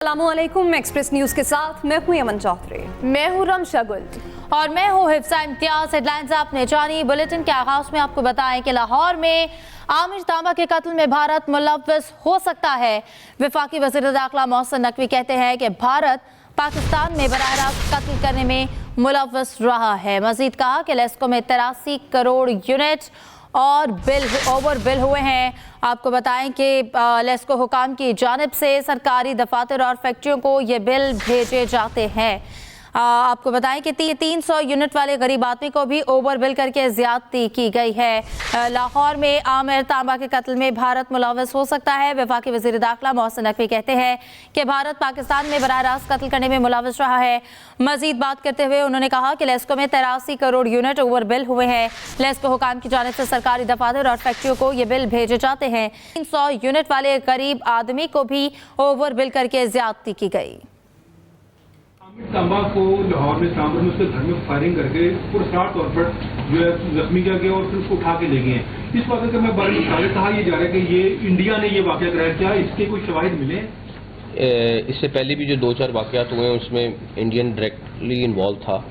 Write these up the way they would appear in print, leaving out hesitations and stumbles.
अस्सलामुअलैकुम, express news के साथ मैं हूं यमन चौधरी। मैं हूं रमशा गुल और मैं हूं हिफ्सा इम्तियाज। हेडलाइंस आपने जानी। बुलेटिन के आगाज में आपको बताएं कि लाहौर में आमिर तांबा के कत्ल में भारत मुलव्वस हो सकता है। वफाकी वज़ीर दाखिला मोहसिन नकवी कहते हैं कि भारत पाकिस्तान में बराह रास्त कत्ल करने में मुलव्वस रहा है। मजीद कहा कि लेस्को में 83 करोड़ यूनिट और ओवर बिल हुए हैं। आपको बताएं कि लेस्को हुकाम की जानिब से सरकारी दफातर और फैक्ट्रियों को ये बिल भेजे जाते हैं। आपको बताएं कि 300 यूनिट वाले गरीब आदमी को भी ओवर बिल करके ज्यादती की गई है। लाहौर में आमिर तांबा के कत्ल में भारत मुलव्वस हो सकता है। वफाकी वज़ीर दाखिला मोहसिन नकवी कहते हैं कि भारत पाकिस्तान में बराह रास्त कत्ल करने में मुलव्वस रहा है। मजीद बात करते हुए उन्होंने कहा कि लेस्को में 83 करोड़ यूनिट ओवर बिल हुए हैं। लेस्को हुकाम की जानिब से सरकारी दफातर और फैक्ट्रियों को ये बिल भेजे जाते हैं। 300 यूनिट वाले गरीब आदमी को भी ओवर बिल करके ज्यादती की गई। तांबा को लाहौर में सांबर में उसके घर में फायरिंग करके पुरस्कार तौर पर जो है जख्मी किया गया और फिर उसको उठा के ले गए हैं। इस वाक़े का मैं बारे में कहा यह जा रहा है कि ये इंडिया ने ये वाक़या कराया, क्या इसके कोई शवाहिद मिले? इससे पहले भी जो 2-4 वाक़यात हुए हैं उसमें इंडियन डायरेक्टली इन्वॉल्व था।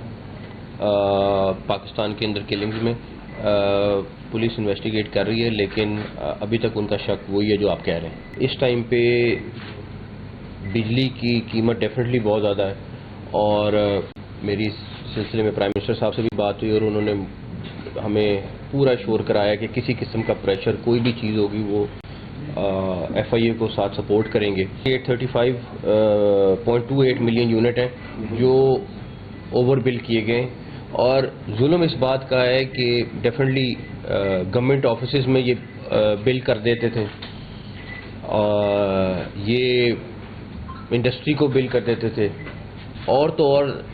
पाकिस्तान के अंदर किलिंग्स में पुलिस इन्वेस्टिगेट कर रही है, लेकिन अभी तक उनका शक वही है जो आप कह रहे हैं। इस टाइम पे बिजली की कीमत डेफिनेटली बहुत ज़्यादा है और मेरी इस सिलसिले में प्राइम मिनिस्टर साहब से भी बात हुई और उन्होंने हमें पूरा श्योर कराया कि किसी किस्म का प्रेशर कोई भी चीज़ होगी वो FIA को साथ सपोर्ट करेंगे। 835.28 मिलियन यूनिट हैं जो ओवर बिल किए गए और जुल्म इस बात का है कि डेफिनेटली गवर्नमेंट ऑफिस में ये बिल कर देते थे, ये इंडस्ट्री को बिल कर देते थे और तो और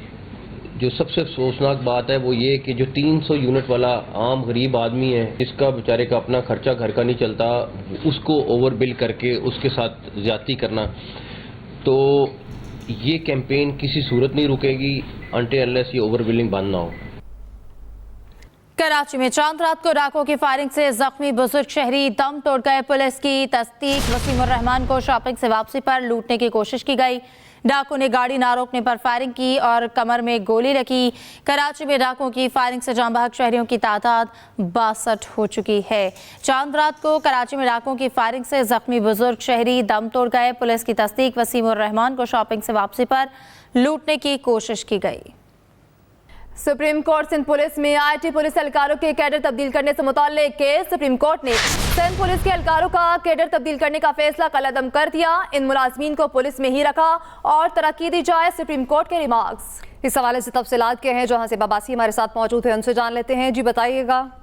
जो सबसे अफसोसनाक बात है वो ये कि जो 300 यूनिट वाला आम गरीब आदमी है जिसका बेचारे का अपना खर्चा घर का नहीं चलता, उसको ओवर बिल करके उसके साथ ज्यादती करना। तो ये कैंपेन किसी सूरत नहीं रुकेगी अनटिल अनलेस ये ओवर बिलिंग बंद ना हो। कराची में चांद रात को डाकुओं की फायरिंग से जख्मी बुजुर्ग शहरी दम तोड़ गए। पुलिस की तस्दीक वसीम उर रहमान को शॉपिंग से वापसी पर लूटने की कोशिश की गई। डाकू ने गाड़ी ना रोकने पर फायरिंग की और कमर में गोली रखी। कराची में डाकुओं की फायरिंग से जाँ बहक शहरियों की तादाद 62 हो चुकी है। चांद रात को कराची में डाकुओं की फायरिंग से जख्मी बुजुर्ग शहरी दम तोड़ गए। पुलिस की तस्दीक वसीम उर रहमान को शॉपिंग से वापसी पर लूटने की कोशिश की गई। सुप्रीम कोर्ट सिंध पुलिस में IT पुलिस एहलकारों के कैडर तब्दील करने से मुताल्लिक केस। सुप्रीम कोर्ट ने सिंध पुलिस के एहलकारों का कैडर तब्दील करने का फैसला कलअदम कर दिया। इन मुलाजमीन को पुलिस में ही रखा और तरक्की दी जाए, सुप्रीम कोर्ट के रिमार्क्स। इस हवाले से तफसीलात के हैं जहां से बाबासी हमारे साथ मौजूद है, उनसे जान लेते हैं। जी बताइएगा।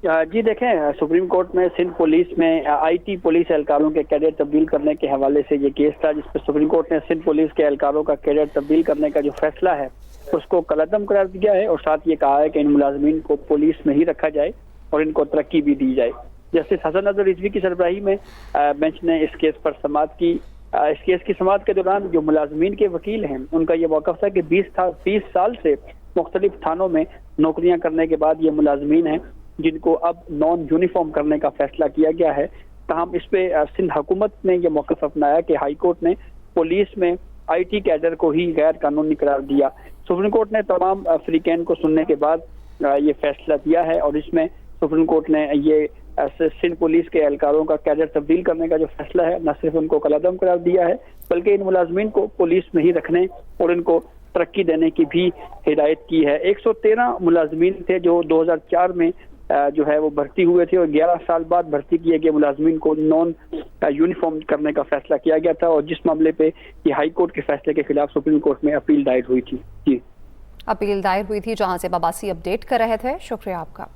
जी देखें, सुप्रीम कोर्ट में सिंध पुलिस में IT पुलिस एहलकारों के कैडर तब्दील करने के हवाले से ये केस था जिस पर सुप्रीम कोर्ट ने सिंध पुलिस के एहलकारों का कैडर तब्दील करने का जो फैसला है उसको कलअदम करार दिया है और साथ ये कहा है कि इन मुलाजमीन को पुलिस में ही रखा जाए और इनको तरक्की भी दी जाए। जस्टिस हसन अजहर रिजवी की सरबराही में बेंच ने इस केस पर समाअत की। इस केस की समाअत के दौरान जो मुलाजमीन के वकील हैं उनका ये मौक़िफ़ था कि 20 साल से मुख्तलिफ थानों में नौकरियां करने के बाद ये मुलाजमीन हैं जिनको अब नॉन यूनिफॉर्म करने का फैसला किया गया है। तमाम इस पे सिंध हुकूमत ने यह मौक़िफ़ अपनाया कि हाई कोर्ट ने पुलिस में IT कैडर को ही गैर कानूनी करार दिया। सुप्रीम कोर्ट ने तमाम फरीकैन को सुनने के बाद ये फैसला दिया है और इसमें सुप्रीम कोर्ट ने ये सिंध पुलिस के एहलकारों का कैडर तब्दील करने का जो फैसला है न सिर्फ उनको कलअदम करार दिया है बल्कि इन मुलाजमीन को पुलिस में ही रखने और इनको तरक्की देने की भी हिदायत की है। 113 मुलाजमीन थे जो 2004 में जो है वो भर्ती हुए थे और 11 साल बाद भर्ती किए गए मुलाजमीन को नॉन यूनिफॉर्म करने का फैसला किया गया था और जिस मामले पे ये हाई कोर्ट के फैसले के खिलाफ सुप्रीम कोर्ट में अपील दायर हुई थी। जी अपील दायर हुई थी जहां से बाबासी अपडेट कर रहे थे। शुक्रिया आपका।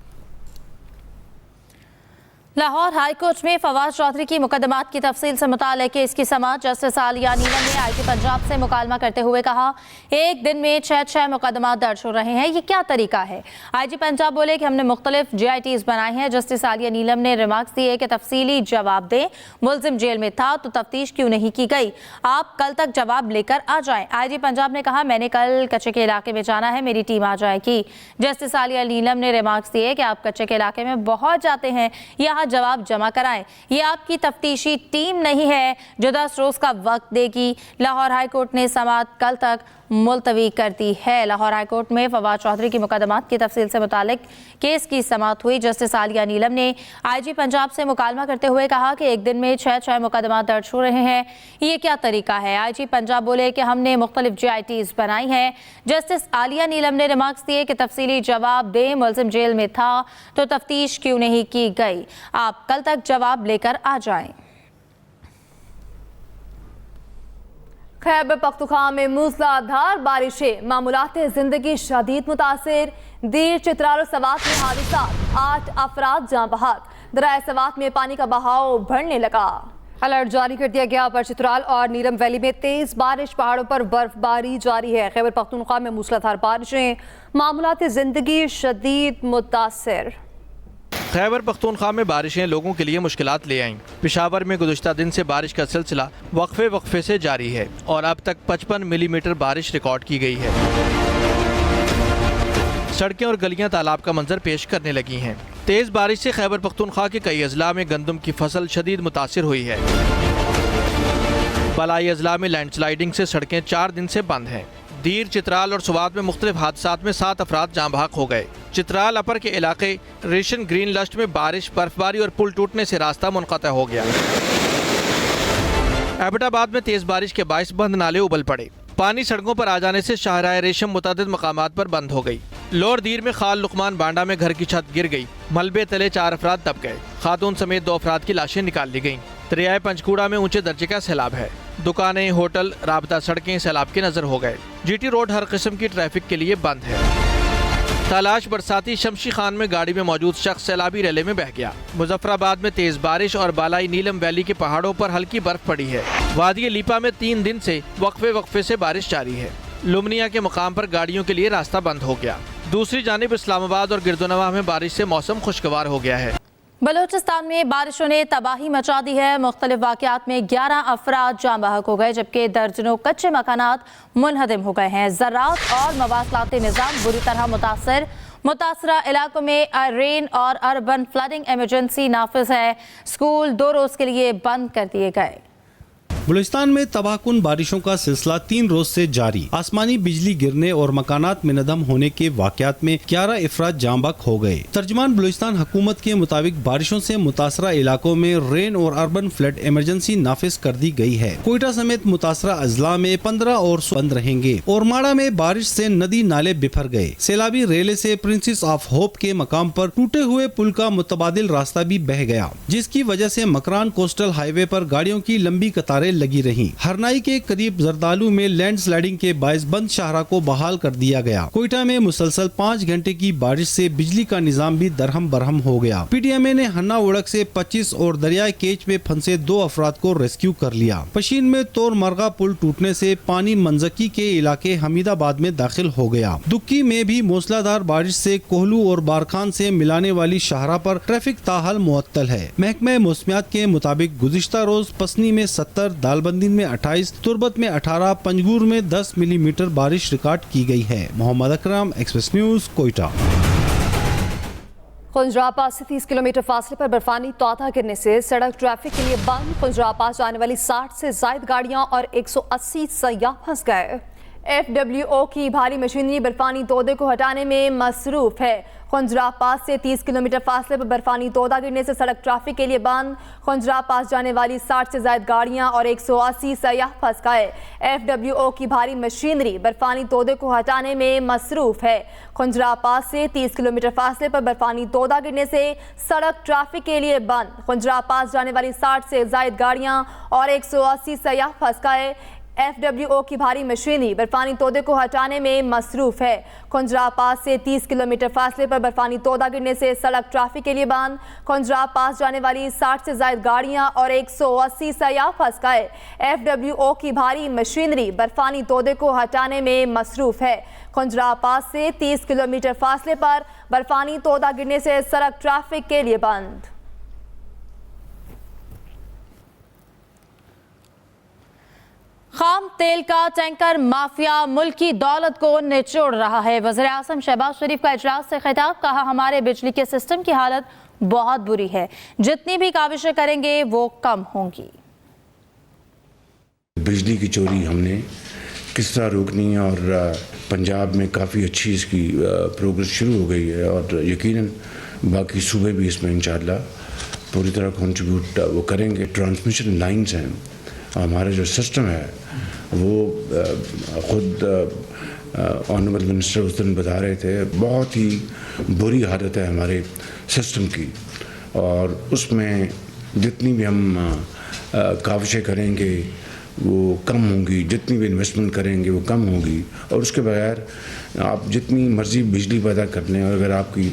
लाहौर हाई कोर्ट में फवाद चौधरी की मुकदमात की तफसील से मुताल्लिक केस की समाअत जस्टिस आलिया नीलम ने IT पंजाब से मुकालमा करते हुए कहा, एक दिन में 6 मुकदमात दर्ज हो रहे हैं, ये क्या तरीका है। IG पंजाब बोले कि हमने मुख्तलिफ JITs बनाए हैं। जस्टिस आलिया नीलम ने रिमार्क्स दिए कि तफसीली जवाब दें, मुलजिम जेल में था तो तफ्तीश क्यों नहीं की गई, आप कल तक जवाब लेकर आ जाएं। IG पंजाब ने कहा, मैंने कल कच्चे के इलाके में जाना है, मेरी टीम आ जाएगी। जस्टिस आलिया नीलम ने रिमार्क्स दिए कि आप कच्चे के इलाके में बहुत जाते हैं, यहाँ जवाब जमा कराएं। ये आपकी तफ्तीशी टीम नहीं है जो 10 रोज का वक्त देगी। लाहौर हाई कोर्ट ने समाअत कल तक मुलतवी कर दी है। लाहौर हाई कोर्ट में फवाद चौधरी की मुकदमात की तफसील से मुतालिक केस की समाअत हुई। जस्टिस आलिया नीलम ने IG पंजाब से मुकालमा करते हुए कहा कि एक दिन में 6 मुकदमा दर्ज हो रहे हैं, ये क्या तरीका है। IG पंजाब बोले कि हमने मुख्तलिफ GITs बनाई हैं। जस्टिस आलिया नीलम ने रिमार्क्स दिए कि तफसीली जवाब दें, मुलजिम जेल में था तो तफ्तीश क्यों नहीं की गई, आप कल तक जवाब लेकर आ जाएं। खैबर पख्तूनख्वा में मूसलाधार बारिशें, मामूलात जिंदगी शदीद मुतासिर। दीर चित्राल और सवात में हादसा, 8 अफराद जाँ बहक। दरिया सवात में पानी का बहाव बढ़ने लगा। अलर्ट जारी कर दिया गया। पर चित्राल और नीलम वैली में तेज बारिश, पहाड़ों पर बर्फबारी जारी है। खैबर पख्तूनख्वा में मूसलाधार बारिशें, मामूलात जिंदगी शदीद मुतासिर। खैबर पख्तूनख्वा में बारिशें लोगों के लिए मुश्किलात ले आईं। पेशावर में गुज़श्ता दिन से बारिश का सिलसिला वक्फे से जारी है और अब तक 55 मिलीमीटर बारिश रिकॉर्ड की गई है। सड़कें और गलियां तालाब का मंजर पेश करने लगी हैं। तेज़ बारिश से खैबर पख्तूनख्वा के कई अजला में गंदम की फसल शदीद मुतासिर हुई है। बलाई अजला में लैंडस्लाइडिंग से सड़कें 4 दिन से बंद हैं। दीर, चित्राल और सुवात में मुख्तलिफ हादसात में 7 अफराद जाँ बहक हो गए। चित्राल अपर के इलाके रेशन ग्रीन लस्ट में बारिश, बर्फबारी और पुल टूटने से रास्ता मुनक़ता हो गया। एबटाबाद में तेज बारिश के बायस बंद नाले उबल पड़े। पानी सड़कों पर आ जाने से शाहराह रेशम मुतअद्दिद मकामात पर बंद हो गई। लोअर दीर में खाल लुकमान बांडा में घर की छत गिर गई। मलबे तले 4 अफराद दब गए। खातून समेत 2 अफराद की लाशें निकाल ली गईं। दरियाए पंचकूड़ा में ऊंचे दर्जे का सैलाब है। दुकानें, होटल, राबता सड़कें सैलाब के नजर हो गए। GT रोड हर किस्म की ट्रैफिक के लिए बंद है। तलाश बरसाती शमशी खान में गाड़ी में मौजूद शख्स सैलाबी रैले में बह गया। मुजफ्फराबाद में तेज बारिश और बालाई नीलम वैली के पहाड़ों पर हल्की बर्फ पड़ी है। वादी लीपा में 3 दिन से वक्फे से बारिश जारी है। लुमनिया के मुकाम पर गाड़ियों के लिए रास्ता बंद हो गया। दूसरी जानिब इस्लामाबाद और गिरदोनवा में बारिश से मौसम खुशगवार हो गया है। बलूचिस्तान में बारिशों ने तबाही मचा दी है। मुख्तलिफ वाक़यात में 11 अफराद जाँ बहक हो गए, जबकि दर्जनों कच्चे मकानात मुनहदम हो गए हैं। ज़राअत और मवासलाती निज़ाम बुरी तरह मुतासर। मुतासरा इलाकों में रेन और अर्बन फ्लडिंग इमरजेंसी नाफिज है। स्कूल 2 रोज के लिए बंद कर दिए गए। बलूचिस्तान में तबाहकुन बारिशों का सिलसिला 3 रोज से जारी। आसमानी बिजली गिरने और मकानात में नदम होने के वाकयात में 11 अफराद जाँ बहक हो गए। तर्जमान बलूचिस्तान हुकूमत के मुताबिक बारिशों से मुतासरा इलाकों में रेन और अर्बन फ्लड इमरजेंसी नाफिज कर दी गई है। कोयटा समेत मुतासरा अजला में 15 और बंद रहेंगे। और माड़ा में बारिश से नदी नाले बिफर गए। सैलाबी रेले से प्रिंसेस ऑफ होप के मकाम पर टूटे हुए पुल का मुतबादिल रास्ता भी बह गया, जिसकी वजह से मकरान कोस्टल हाईवे पर गाड़ियों की लंबी कतारें लगी रही। हरनाई के करीब जरदालू में लैंडस्लाइडिंग के बायस बंद शाहरा को बहाल कर दिया गया। कोयटा में मुसलसल 5 घंटे की बारिश से बिजली का निजाम भी दरहम बरहम हो गया। PTMA ने हन्ना उड़क से 25 और दरियाई केच में फंसे 2 अफराद को रेस्क्यू कर लिया। पशीन में तोर मरगा पुल टूटने से पानी मंजकी के इलाके हमीदाबाद में दाखिल हो गया। दुक्की में भी मूसलाधार बारिश से कोहलू और बारखान से मिलाने वाली शाहरा पर ट्रैफिक ताहाल मुअत्तल है। महकमा मौसमियात के मुताबिक गुज़िश्ता रोज पसनी में 70, दालबंदी में 28, तुर्बत में 18, पंजगूर में 10 मिलीमीटर बारिश रिकॉर्ड की गई है। Mohammad Akram, express news, Quetta. खुंजरापास से 30 किलोमीटर फासले पर बर्फानी तौता गिरने से सड़क ट्रैफिक के लिए बंद। खुंजरापास जाने वाली 60 से ज्यादा गाड़ियां और 180 सयाह फंस गए। FWO की भारी मशीनरी बर्फानी तोदे को हटाने में मसरूफ है। खुंजरापास से 30 किलोमीटर फासले पर बर्फानी तोदा गिरने से सड़क ट्रैफिक के लिए बंद। खुंजरापास जाने वाली 60 से ज्यादा गाड़ियां और 180 सयाह फंस गए। FWO की भारी मशीनरी बर्फानी तोदे को हटाने में मसरूफ है। खुंजरापास से 30 किलोमीटर फासले पर बर्फानी तोदा गिरने से सड़क ट्रैफिक के लिए बंद। खुंजरापास जाने वाली 60 से ज्यादा गाड़ियां और 180 सयाह फंस गए। FWO की भारी मशीनरी बर्फानी तोदे को हटाने में मसरूफ है। खुंजरापास से 30 किलोमीटर फासले पर बर्फानी तोदा गिरने से सड़क ट्रैफिक के लिए बंद। खुंजरापास जाने वाली 60 से ज्यादा गाड़ियां और 180 सयाह फंस गए। FWO की भारी मशीनरी बर्फानी तोदे को हटाने में मसरूफ है। खुंजरापास से 30 किलोमीटर फासले पर बर्फानी तोदा गिरने से सड़क ट्रैफिक के लिए बंद। खाम तेल का टैंकर माफिया मुल्क की दौलत को निचोड़ रहा है। वज़ीर आज़म शहबाज शरीफ का इजलास से खिताब, कहा हमारे बिजली के सिस्टम की हालत बहुत बुरी है। जितनी भी काविशें करेंगे वो कम होंगी। बिजली की चोरी हमने किस तरह रोकनी है और पंजाब में काफ़ी अच्छी इसकी प्रोग्रेस शुरू हो गई है और यकीनन बाकी सूबे भी इसमें इंशाअल्लाह पूरी तरह कंट्रीब्यूट वो करेंगे। ट्रांसमिशन लाइंस हैं, हमारा जो सिस्टम है वो खुद ऑनरेबल मिनिस्टर उस दिन बता रहे थे, बहुत ही बुरी हालत है हमारे सिस्टम की और उसमें जितनी भी हम काविशें करेंगे वो कम होंगी, जितनी भी इन्वेस्टमेंट करेंगे वो कम होगी। और उसके बगैर आप जितनी मर्ज़ी बिजली पैदा कर लें और अगर आपकी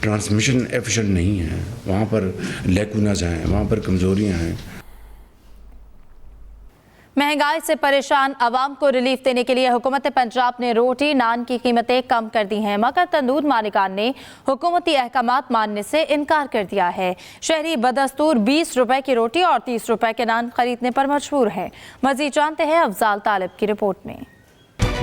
ट्रांसमिशन एफिशिएंट नहीं है, वहाँ पर लैकुनास हैं, वहाँ पर कमज़ोरियाँ हैं। महंगाई से परेशान आवाम को रिलीफ देने के लिए हुकूमत पंजाब ने रोटी नान की कीमतें कम कर दी हैं, मगर तंदूर मालिकान ने हुकूमती अहकामात मानने से इनकार कर दिया है। शहरी बदस्तूर 20 रुपए की रोटी और 30 रुपए के नान खरीदने पर मजबूर हैं। मजीद जानते हैं अफजाल तालिब की रिपोर्ट में।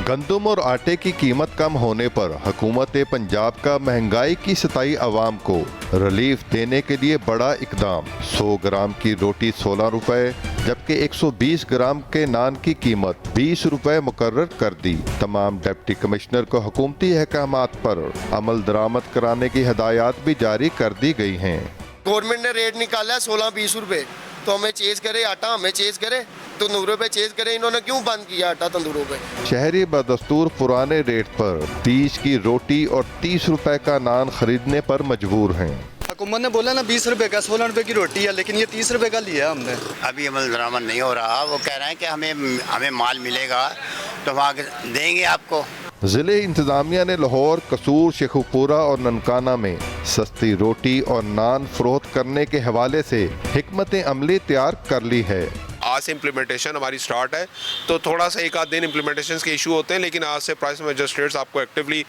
गंदम और आटे की कीमत कम होने पर हुकूमत पंजाब का महंगाई की सताई आवाम को रिलीफ देने के लिए बड़ा इकदाम। 100 ग्राम की रोटी 16 रुपए जबकि 120 ग्राम के नान की कीमत 20 रुपए मुकर्रर कर दी। तमाम डिप्टी कमिश्नर को हुकूमती अहकामात पर अमल दरामद कराने की हिदायत भी जारी कर दी गई हैं। गवर्नमेंट ने रेट निकाला है 16-20 रुपए, तो हमें चेज करे आटा, हमें चेज करे तंदूरों पे चेज करे। इन्होंने क्यों बंद किया आटा तंदूरों पे? शहरी बदस्तूर पुराने रेट पर 30 की रोटी और 30 रुपए का नान खरीदने पर मजबूर हैं। हुकूमत ने बोला ना 20 रुपए का 16 रुपए की रोटी है, लेकिन ये 30 रुपए का लिया हमने। अभी अमल दरामद नहीं हो रहा। वो कह रहे हैं कि हमें माल मिलेगा तो वहाँ देंगे आपको। जिले इंतजामिया ने लाहौर, कसूर, शेखुपुरा और ननकाना में सस्ती रोटी और नान फरोख्त करने के हवाले से हिकमत अमली तैयार कर ली है। आज से इम्प्लीमेंटेशन हमारी स्टार्ट है, तो थोड़ा सा एक आध दिन इम्प्लीमेंटेशन के इशू होते हैं, लेकिन आज से प्राइस मजिस्ट्रेट्स आपको एक्टिवली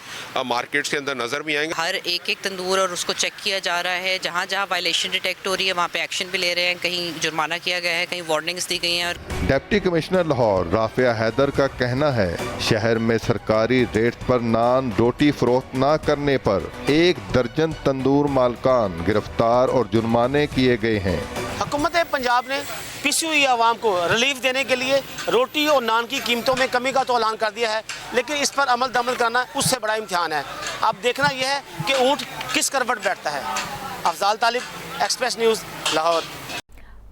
मार्केट्स के अंदर नजर भी आएंगे। हर एक तंदूर और उसको चेक किया जा रहा है। जहाँ जहाँ वायलेशन डिटेक्ट हो रही है वहाँ पे एक्शन भी ले रहे हैं। कहीं जुर्माना किया गया है, कहीं वार्निंग्स दी गई हैं। और डिप्टी कमिश्नर लाहौर राफिया हैदर का कहना है शहर में सरकारी रेट पर नान रोटी फरोख्त न करने पर 1 दर्जन तंदूर मालकान गिरफ्तार और जुर्माने किए गए हैं। हुकूमत पंजाब ने पिसी हुई आवाम को रिलीफ देने के लिए रोटी और नान की कीमतों में कमी का तो ऐलान कर दिया है, लेकिन इस पर अमल दमल करना उससे बड़ा इम्तिहान है। अब देखना यह है कि ऊँट किस करवट बैठता है। अफजाल तालिब, एक्सप्रेस न्यूज़, लाहौर।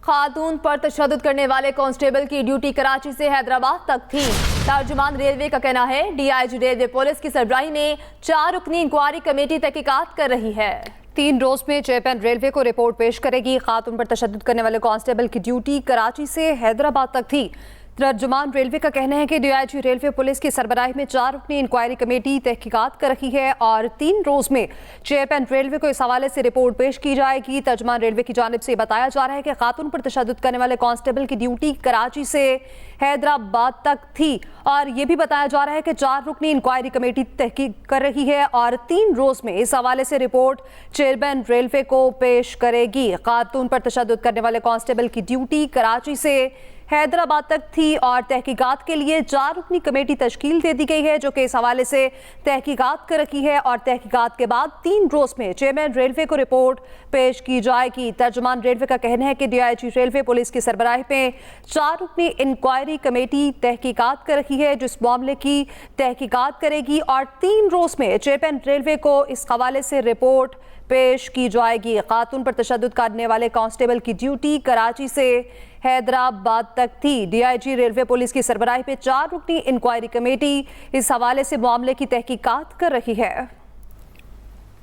खातून पर तशद्दुद करने वाले कांस्टेबल की ड्यूटी कराची से हैदराबाद तक थी। तर्जुमान रेलवे का कहना है DIG रेलवे पुलिस की सरबराही में 4 रुकनी इंक्वायरी कमेटी तहकीकात कर रही है। 3 रोज में चेयरमैन रेलवे को रिपोर्ट पेश करेगी। खातून पर तशद्दुद करने वाले कांस्टेबल की ड्यूटी कराची से हैदराबाद तक थी। तर्जुमान रेलवे का कहना है कि DIG रेलवे पुलिस की सरबराही में 4 रुकनी इंक्वायरी कमेटी तहकीकात कर रही है और 3 रोज में चेयरमैन रेलवे को इस हवाले से रिपोर्ट पेश की जाएगी। तर्जुमान रेलवे की जानिब से बताया जा रहा है कि खातून पर तशद्दुद करने वाले कांस्टेबल की ड्यूटी कराची से हैदराबाद तक थी और ये भी बताया जा रहा है कि 4 रुकनी इंक्वायरी कमेटी तहकीक कर रही है और 3 रोज में इस हवाले से रिपोर्ट चेयरमैन रेलवे को पेश करेगी। खातून पर तशद्दुद करने वाले कांस्टेबल की ड्यूटी कराची से हैदराबाद तक थी और तहकीकात के लिए 4 रुकनी कमेटी तश्कील दे दी गई है जो कि इस हवाले से तहकीकात कर रही है और तहकीकात के बाद 3 रोज में चेयरमैन रेलवे को रिपोर्ट पेश की जाएगी। तर्जुमान रेलवे का कहना है कि DIG रेलवे पुलिस की सरबराही में 4 रुकनी इंक्वायरी कमेटी तहकीकात कर रही है जो इस मामले की तहकीकात करेगी और 3 रोज में चेयरमैन रेलवे को इस हवाले से रिपोर्ट पेश की जाएगी। खातून पर तशद्दुद करने वाले कांस्टेबल की ड्यूटी कराची से हैदराबाद तक थी। DIG रेलवे पुलिस की सरबराही पे 4 रुकनी इंक्वायरी कमेटी इस हवाले से मामले की तहकीकात कर रही है।